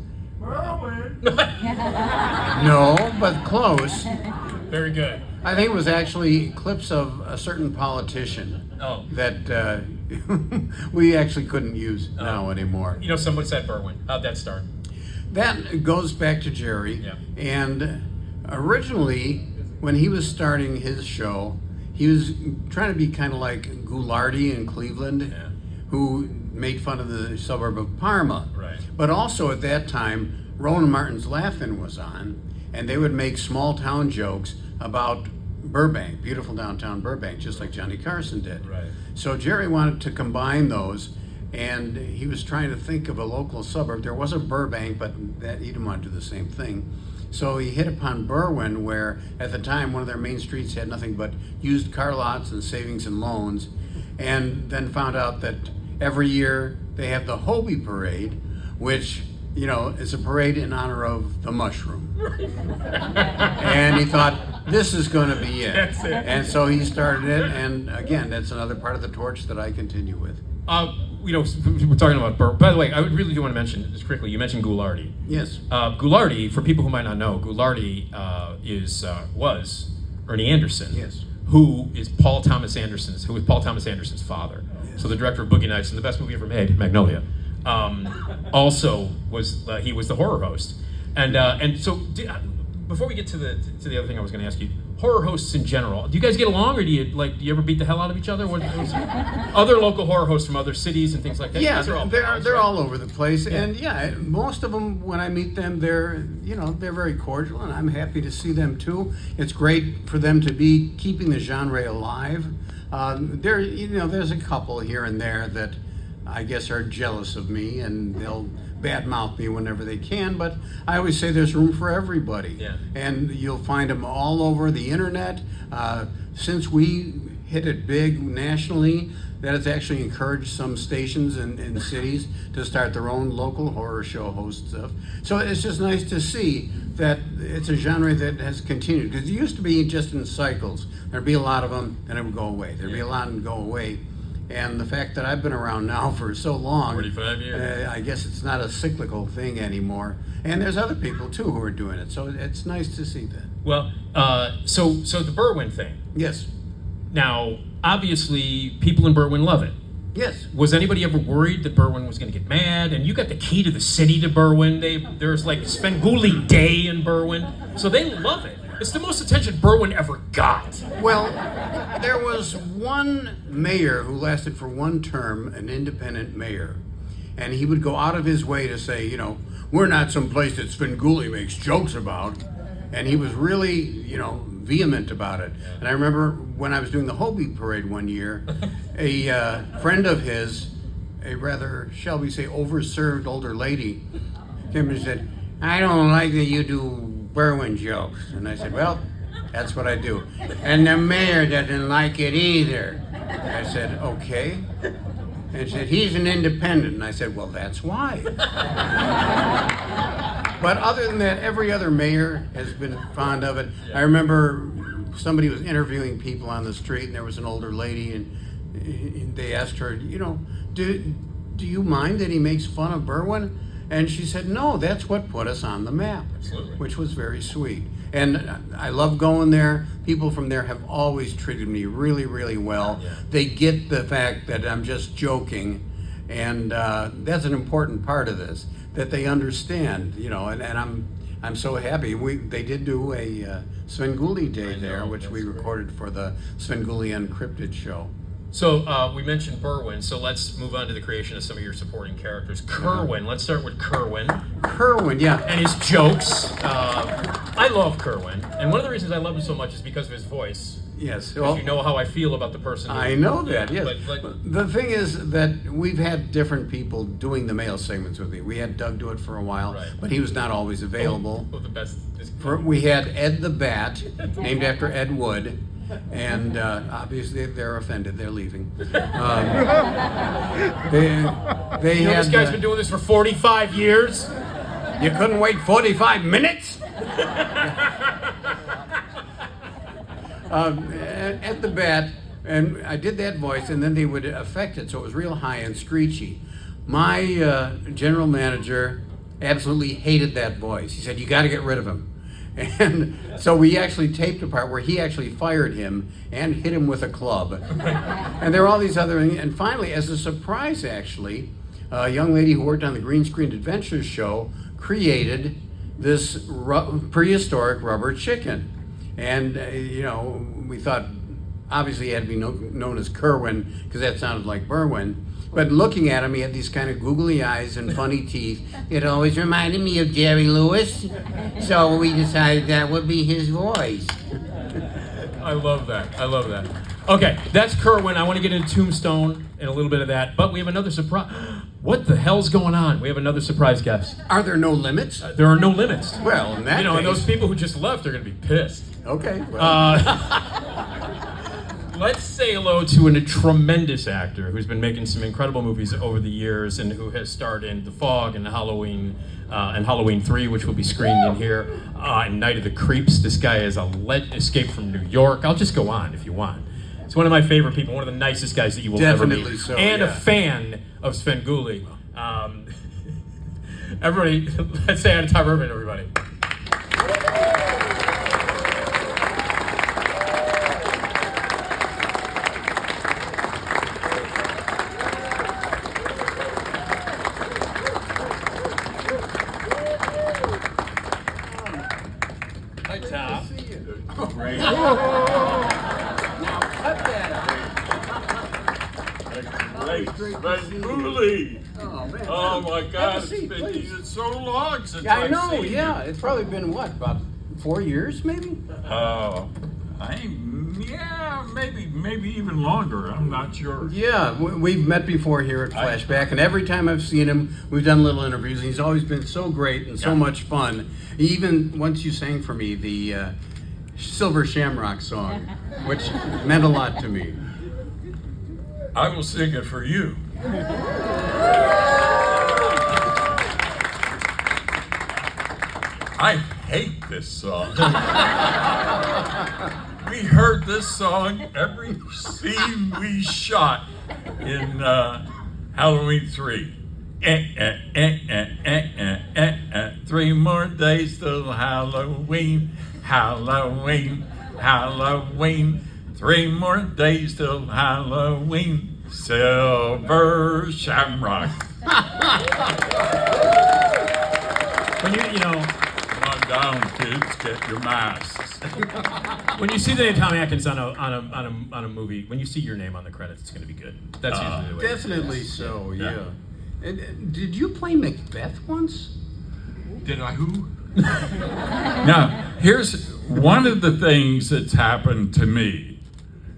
No, but close. Very good. I think it was actually clips of a certain politician Oh. that we actually couldn't use now anymore. Someone said Berwin. How'd that start? That goes back to Jerry. Yeah. And originally, when he was starting his show, he was trying to be kind of like Goulardi in Cleveland, Yeah. who made fun of the suburb of Parma. Right. But also at that time, Rowan Martin's Laugh-In was on, and they would make small town jokes about Burbank, beautiful downtown Burbank, just like Johnny Carson did. Right. So Jerry wanted to combine those, and he was trying to think of a local suburb. There was a Burbank, but he didn't want to do the same thing. So he hit upon Berwyn, where at the time one of their main streets had nothing but used car lots and savings and loans, and then found out that every year they have the Hobie Parade, which is a parade in honor of the mushroom. And he thought, this is going to be it. That's it. And so he started it, and again, that's another part of the torch that I continue with. We're talking about Burr. By the way, I really do want to mention this quickly. You mentioned Goulardi. Yes. Goulardi, for people who might not know, Goulardi was Ernie Anderson. Yes. Who was Paul Thomas Anderson's father. Yes. So the director of Boogie Nights and the best movie ever made, Magnolia. Also was he was the horror host, and so before we get to the other thing I was going to ask you, horror hosts in general, do you guys get along, or do you ever beat the hell out of each other? Other local horror hosts from other cities and things like that. Yeah, You guys are all they're pals, they're right? all over the place, Yeah. and most of them, when I meet them, they're very cordial, and I'm happy to see them too. It's great for them to be keeping the genre alive. There's a couple here and there that I guess are jealous of me, and they'll badmouth me whenever they can, but I always say there's room for everybody. Yeah. And you'll find them all over the internet. Since we hit it big nationally, that has actually encouraged some stations and cities to start their own local horror show host stuff. So it's just nice to see that it's a genre that has continued, because it used to be just in cycles. There'd be a lot of them, and it would go away. There'd be a lot and go away. And the fact that I've been around now for so long, 45 years. I guess it's not a cyclical thing anymore. And there's other people too who are doing it, so it's nice to see that. Well, so the Berwyn thing. Yes, Now, obviously, people in Berwyn love it. yes. Was anybody ever worried that Berwyn was going to get mad? And you got the key to the city to Berwyn. There's like Svengoolie Day in Berwyn, so they love it. It's the most attention Berwyn ever got. Well, there was one mayor who lasted for one term, an independent mayor, and he would go out of his way to say, we're not some place that Svengoolie makes jokes about. And he was really, vehement about it. And I remember when I was doing the Hobie Parade one year, a friend of his, a rather, shall we say, overserved older lady, came and said, I don't like that you do Berwyn jokes. And I said, well, that's what I do. And the mayor doesn't like it either. I said, okay. And she said, he's an independent. And I said, well, that's why. But other than that, every other mayor has been fond of it. I remember somebody was interviewing people on the street, and there was an older lady, and they asked her, do you mind that he makes fun of Berwyn? And she said, no, that's what put us on the map. Absolutely. Which was very sweet. And I love going there. People from there have always treated me really, really well. Yeah. They get the fact that I'm just joking. And that's an important part of this, that they understand, you know, and I'm so happy. They did do a Svengoolie Day there, which we recorded for the Svengoolie Uncrypted show. So we mentioned Berwyn, so let's move on to the creation of some of your supporting characters. Kerwin, let's start with Kerwin. Kerwin, yeah. And his jokes. I love Kerwin, and one of the reasons I love him so much is because of his voice. Yes. Because you know how I feel about the person. I know that, yes. But the thing is that we've had different people doing the male segments with me. We had Doug do it for a while, Right. but he was not always available. the best is We had Ed the Bat, named after Ed Wood, and obviously they're offended. They're leaving. They You know, had. this guy's been doing this for 45 years. You couldn't wait 45 minutes? At the bat, and I did that voice, and then they would affect it, so it was real high and screechy. My general manager absolutely hated that voice. He said, you got to get rid of him. And so we actually taped a part where he actually fired him and hit him with a club. And there were all these other, and finally, as a surprise actually, a young lady who worked on the Green Screen Adventures show created this prehistoric rubber chicken. And, you know, we thought obviously he had to be known as Kerwin because that sounded like Berwyn. But looking at him, he had these kind of googly eyes and funny teeth. It always reminded me of Jerry Lewis. So we decided that would be his voice. I love that. I love that. Okay, that's Kerwin. I want to get into Tombstone and a little bit of that. But we have another surprise. What the hell's going on? We have another surprise guest. Are there no limits? There are no limits. Well, in that You know, and case- those people who just left are going to be pissed. Okay. Well. Let's say hello to a tremendous actor who's been making some incredible movies over the years and who has starred in The Fog and Halloween 3, which will be screened in here, and Night of the Creeps. This guy is escaped from New York. I'll just go on if you want. He's one of my favorite people, one of the nicest guys that you will ever meet. Definitely so, and yeah. a fan of Svengoolie. Everybody, let's say on Tom Urban, everybody. Hi, Tom. Great. Great. Svengoolie. Oh, man. Oh my God, Have a it's seat, been please. so long since Yeah, I I've know, seen yeah. you. It's probably been, what, about 4 years, maybe? Maybe even longer. I'm not sure. Yeah, we've met before here at Flashback, and every time I've seen him, we've done little interviews, and he's always been so great and so much fun. Even once you sang for me the Silver Shamrock song, which meant a lot to me. I will sing it for you. I hate this song. We heard this song every scene we shot in Halloween 3. 3 more days till Halloween, Halloween, Halloween. 3 more days till Halloween, Silver Shamrock. When you know, Come on down, kids, get your masks. when you see the name Tommy Atkins on a movie, when you see your name on the credits, it's going to be good. That's usually the way. Definitely so, yeah. And, did you play Macbeth once? Did I who? Now, here's one of the things that's happened to me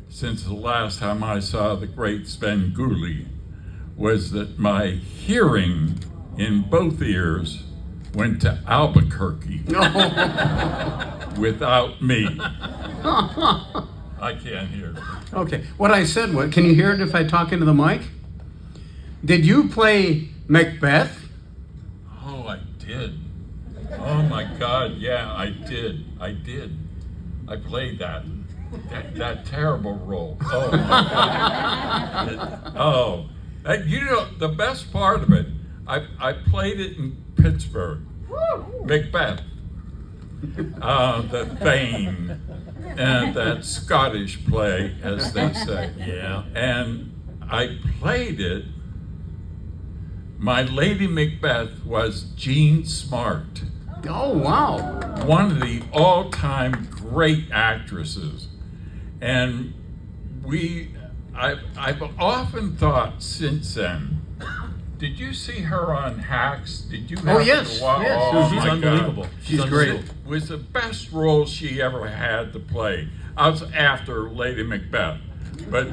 since the last time I saw the great Svengoolie was that my hearing in both ears went to Albuquerque without me. I can't hear. Okay, what I said was, can you hear it if I talk into the mic? Did you play Macbeth? Oh, I did. Oh my God, yeah, I did. I played that terrible role. Oh my God. You know, the best part of it, I played it in Pittsburgh. Macbeth, the Thane, and that Scottish play, as they say. Yeah. And I played it. My Lady Macbeth was Jean Smart, Oh, wow. one of the all-time great actresses. And I've often thought since then, did you see her on Hacks? Did you happen Oh, yes, to watch? yes. Oh, She's my unbelievable. God. She's great. It was the best role she ever had to play. I was after Lady Macbeth, but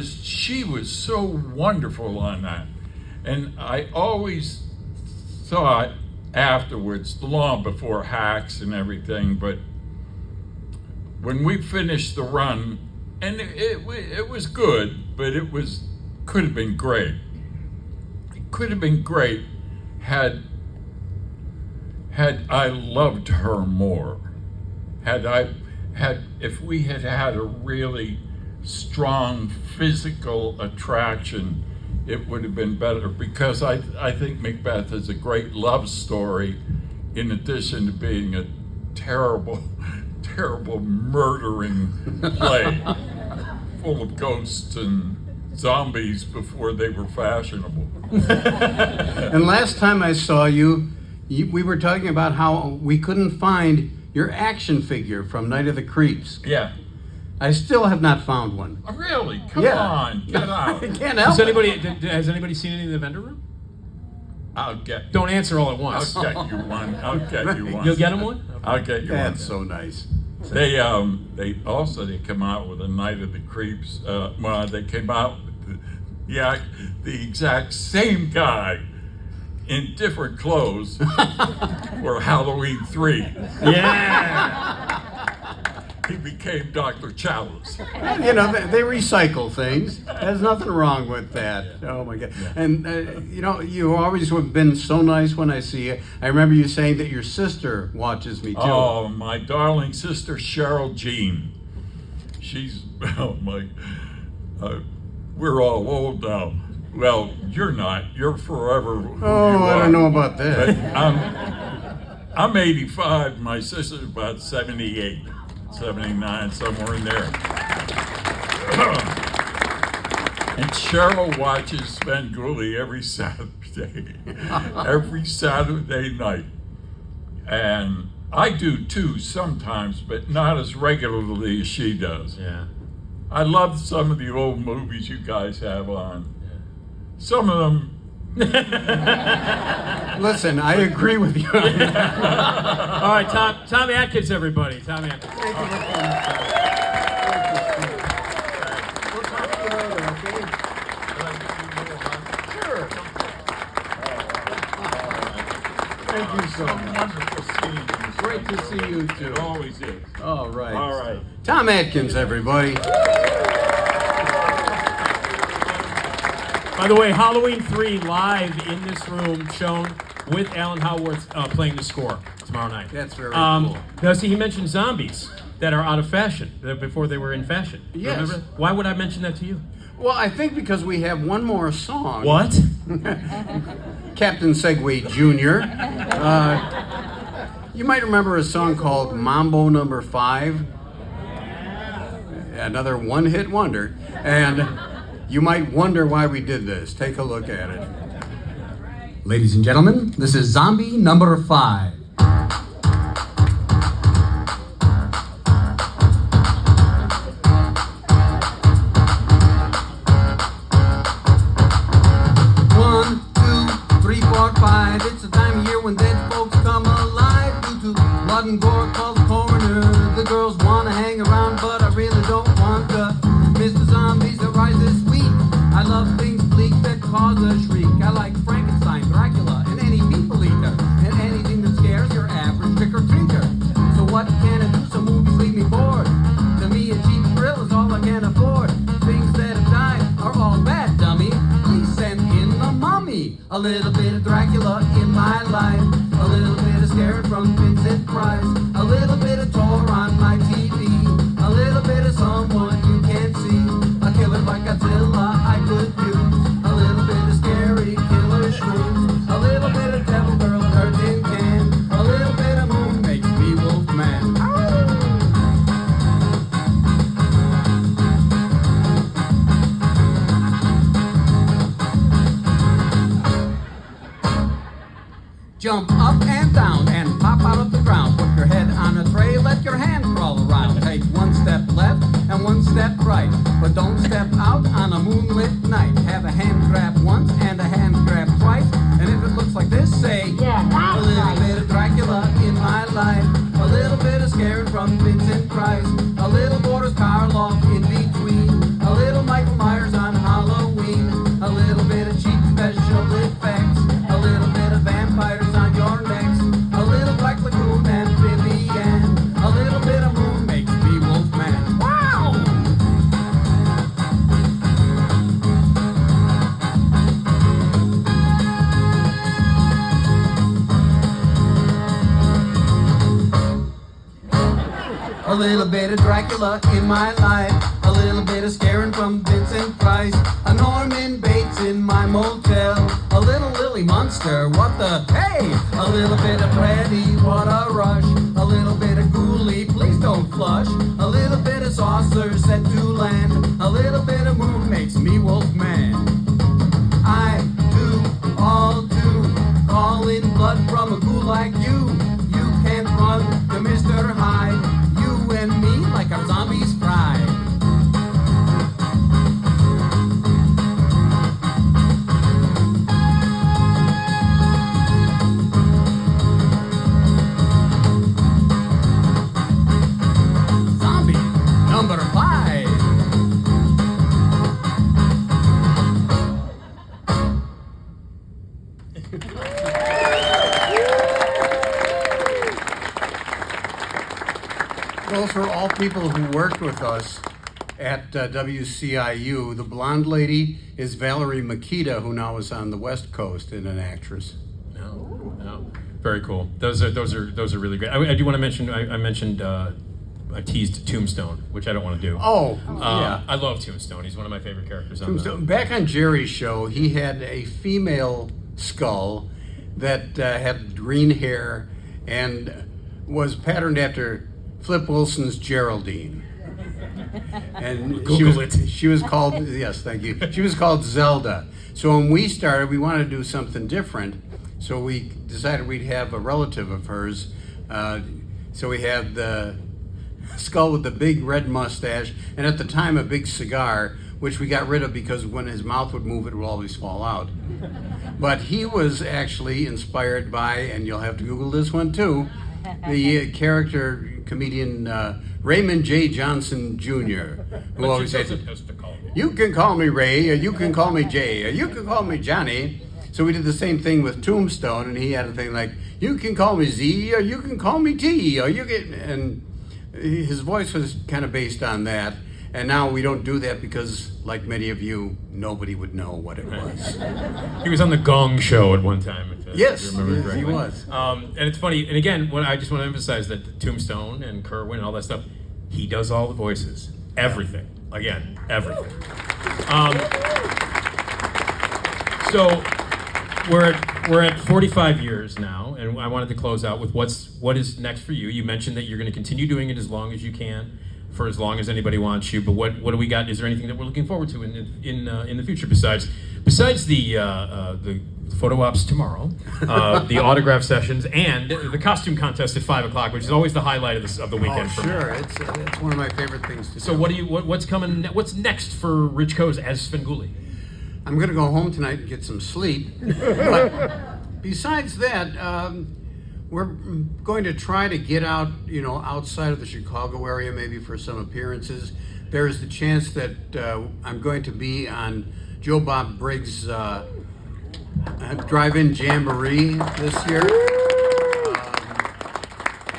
she was so wonderful on that. And I always thought afterwards, long before Hacks and everything, but when we finished the run, and it was good, but could have been great. It could have been great had I loved her more. If we had had a really strong physical attraction, it would have been better, because I think Macbeth is a great love story, in addition to being a terrible, terrible murdering play full of ghosts and zombies before they were fashionable. And last time I saw you, we were talking about how we couldn't find your action figure from Night of the Creeps. Yeah. I still have not found one. Oh, really? Come Yeah. on, get out. I can't help it. Has anybody seen any in the vendor room? I'll get Don't answer all at once. you one. I'll get you one. You'll get him one? I'll get you That's one. so nice. They come out with a Night of the Creeps. They came out with the exact same guy in different clothes for Halloween 3. Yeah. He became Dr. Chalice. You know, they recycle things. There's nothing wrong with that. Oh my God! And you always have been so nice when I see you. I remember you saying that your sister watches me too. Oh, my darling sister Cheryl Jean. She's we're all old now. Well, you're not. You're forever who Oh, you I are. don't know about But that. I'm 85. My sister's about 78, 79, somewhere in there. And Cheryl watches Svengoolie every Saturday night. And I do too sometimes, but not as regularly as she does. Yeah. I love some of the old movies you guys have on. Some of them. Listen, I agree with you. All right, Tom Atkins, everybody. Tom Atkins. Thank you for coming. We'll talk to you later, okay? Sure. Thank you so much. Wonderful seeing you. Great to see you too. It always is. All right. All right. Tom Atkins, everybody. By the way, Halloween 3 live in this room, shown with Alan Howarth playing the score tomorrow night. That's very cool. Now, see, he mentioned zombies that are out of fashion before they were in fashion. Yes. Remember? Why would I mention that to you? Well, I think because we have one more song. What? Captain Segway Jr. You might remember a song called Mambo Number 5. Another one-hit wonder. And you might wonder why we did this. Take a look at it. Ladies and gentlemen, this is Zombie number 5. One, two, three, four, five. It's the time of year when dead folks come alive. Due to blood and gore, call the coroner. The girls wanna hang around, but I really don't want to. Mr. Zombies that rise this week. I love things bleak that cause a shriek. I like Frankenstein, Dracula, and any people eater, and anything that scares your average trick-or-treater. So what can I do? Some movies leave me bored. To me, a cheap thrill is all I can afford. Things that have died are all bad, dummy. Please send in the mummy. A little bit of Dracula in my life. A little bit of scared from Vincent Price. A little bit of Tor on my TV. A little bit of someone you can't see. A killer like Godzilla I could use. A little bit of scary killer shrew. Jump up and down and pop out of the ground. Put your head on a tray, let your hand crawl around. Take one step left and one step right, but don't step out on a moonlit night. Have a hand grab once and a hand grab twice, and if it looks like this, say, Yeah, that's a little right. bit of Dracula in my life, a little bit of scaring from Vincent Price, a little Boris Karloff in between, a little Michael Myers on Halloween, a little bit of cheap special effects, a little bit of vampires on your necks, a little Black Lagoon and Vivian, a little bit of moon makes me Wolfman. Wow! A little bit of Dracula in my life, a little bit of scaring from Vincent Price, a Norman Bates in my motel, a little Lily Munster, what the hey, a little bit of Freddy, what a rush, a little bit of Ghoulie, please don't flush, a little bit of saucer set to land, a little bit of moon makes me Wolfman. I do all do, call in blood from a ghoul like you. You can't run to Mr. Hyde. You and me like our zombies fried. Zombie number 5. Those were all people who worked with us at WCIU. The blonde lady is Valerie Makita, who now is on the West Coast and an actress. No. Very cool. Those are really great. I do want to mention. I mentioned. I teased Tombstone, which I don't want to do. Oh, yeah. I love Tombstone. He's one of my favorite characters on Tombstone. Back on Jerry's show, he had a female skull that had green hair and was patterned after Flip Wilson's Geraldine. And she was called, yes, thank you. She was called Zelda. So when we started, we wanted to do something different. So we decided we'd have a relative of hers. So we had the skull with the big red mustache, and at the time a big cigar, which we got rid of because when his mouth would move, it would always fall out. But he was actually inspired by, and you'll have to Google this one too, the character comedian Raymond J. Johnson Jr., who always said, "You can call me Ray, or you can call me Jay, or you can call me Johnny." So we did the same thing with Tombstone, and he had a thing like, "You can call me Z, or you can call me T, or you can," and his voice was kind of based on that. And now we don't do that because, like many of you, nobody would know what it was. He was on the Gong Show at one time. Yes, if you remember yes, he correctly. was. And it's funny. And again, what I just want to emphasize that Tombstone and Kerwin and all that stuff, he does all the voices, everything. Again, everything. So we're at 45 years now, and I wanted to close out with what is next for you. You mentioned that you're going to continue doing it as long as you can, for as long as anybody wants you. But what do we got? Is there anything that we're looking forward to in the future besides the photo ops tomorrow, the autograph sessions, and the costume contest at 5:00, which is always the highlight of the weekend for me. Sure, it's one of my favorite things to do. So what's coming? What's next for Rich Coase as Svengoolie? I'm going to go home tonight and get some sleep. But besides that, we're going to try to get out, outside of the Chicago area, maybe for some appearances. There's the chance that I'm going to be on Joe Bob Briggs' Drive-In Jamboree this year.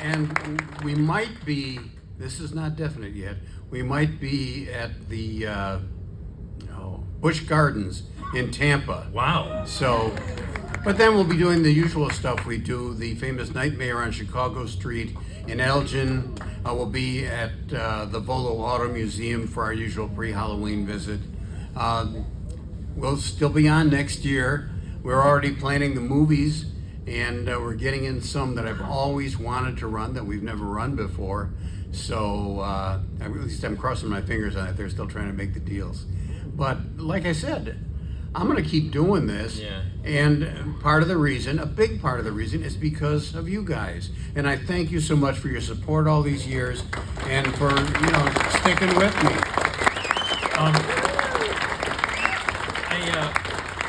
And we might be, this is not definite yet, we might be at the Busch Gardens in Tampa. Wow. So, but then we'll be doing the usual stuff we do, the famous Nightmare on Chicago Street in Elgin. We'll be at the Volo Auto Museum for our usual pre-Halloween visit. We'll still be on next year. We're already planning the movies, and we're getting in some that I've always wanted to run that we've never run before. So at least I'm crossing my fingers on it. They're still trying to make the deals. But like I said, I'm going to keep doing this. Yeah. And a big part of the reason is because of you guys. And I thank you so much for your support all these years and for, sticking with me.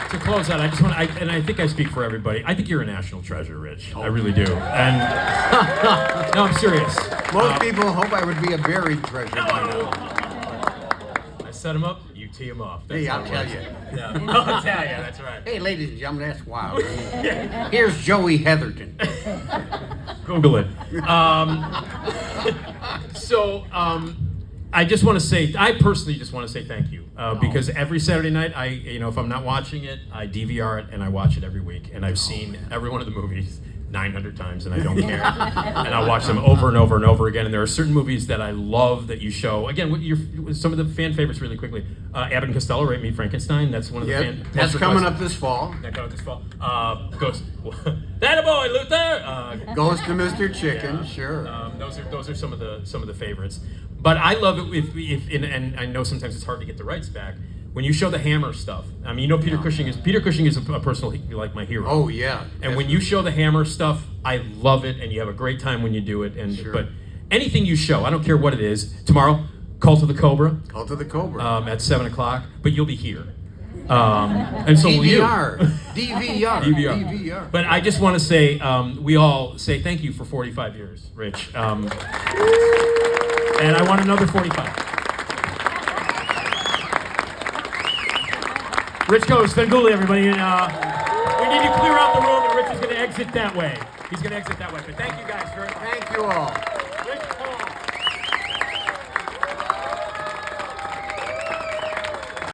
To close out, I just want and I think I speak for everybody. I think you're a national treasure, Rich. I really do. And no, I'm serious. Most people hope I would be a buried treasure by now. I set him up, you tee him off. That's Hey, how I'll it tell works. you. Yeah. I'll tell you, that's right. Hey, ladies and gentlemen, that's wild. Here's Joey Heatherton. Google it. I personally just want to say thank you because every Saturday night, if I'm not watching it, I DVR it and I watch it every week, and I've seen every one of the movies 900 times, and I don't care. And I watch them over and over and over again. And there are certain movies that I love that you show. Again, some of the fan favorites really quickly. Abbott and Costello, right? Meet Frankenstein. That's one of the fan. That's coming up this fall. That coming up this fall. Goes. That a boy, Luther. Goes to Mr. Chicken. Sure. Those are some of the favorites. But I love it and I know sometimes it's hard to get the rights back. When you show the Hammer stuff, I mean, Peter Cushing is a personal, like, my hero. Oh yeah. And when you show the Hammer stuff, I love it, and you have a great time when you do it. And Sure. But anything you show, I don't care what it is. Tomorrow, Cult of the Cobra. Cult of the Cobra. At 7:00, but you'll be here. And so will you. DVR. But I just want to say, we all say thank you for 45 years, Rich. And I want another 45. Rich goes, Svengoolie, everybody. And, we need to clear out the room, and Rich is going to exit that way. He's going to exit that way. But thank you guys very much. Thank you all.